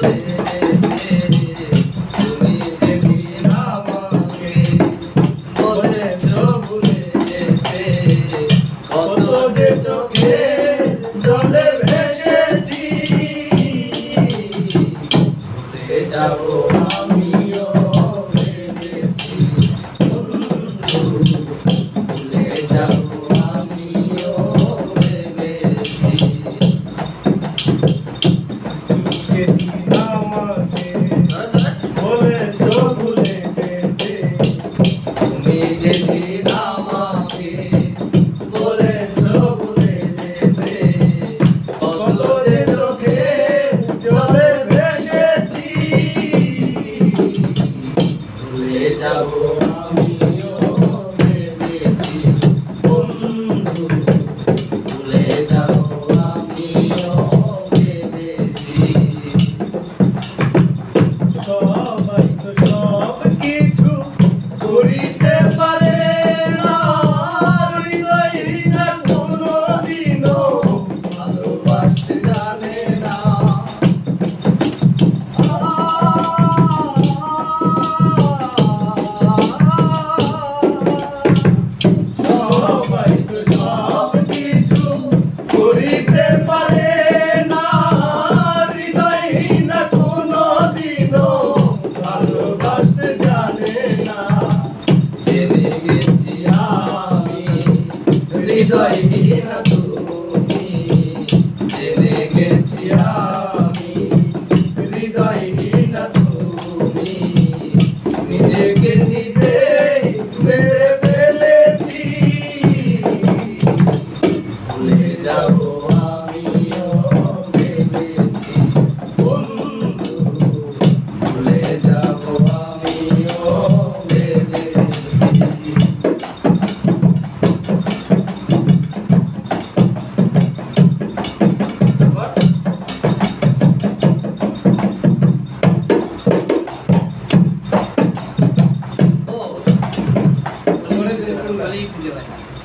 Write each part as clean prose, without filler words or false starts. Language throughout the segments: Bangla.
ভুলে যেতে তুমি যেদিন আমাকে বলেছ ভুলে যেতে কত যে চোখে জলে ভেসেছি ভুলে যাব আমিও ভেবেছি ভুলে যাব আমিও ভেবেছি যেদিন আমাকে বলেছ ভুলে যেতে তুমি যেদিন আমাকে বলেছ ভুলে যেতে কত যে চোখে জলে ভেসেছি ভুলে যাব আমিও ভেবেছি বন্ধু ভুলে যাব আমিও ভেবেছি সবাই তো সব কিছু করিতে পারে না হৃদয়হীনা কোনোদিনও ভালোবাসতে জানে না সবাই তো সব কিছু করিতে পারে না হৃদয়হীনা কোনোদিনও ভালোবাসতে জানে না জেনে গেছি আমি হৃদয়হীনা তুমি জেনে গেছি আমি হৃদয়হীনা তুমি নিজেকে নিজে মেরে ফেলেছি ভুলে যাব আমিও ভেবেছি বন্ধু ভুলে যাব আমিও ভেবেছি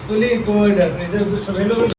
পুলি কোড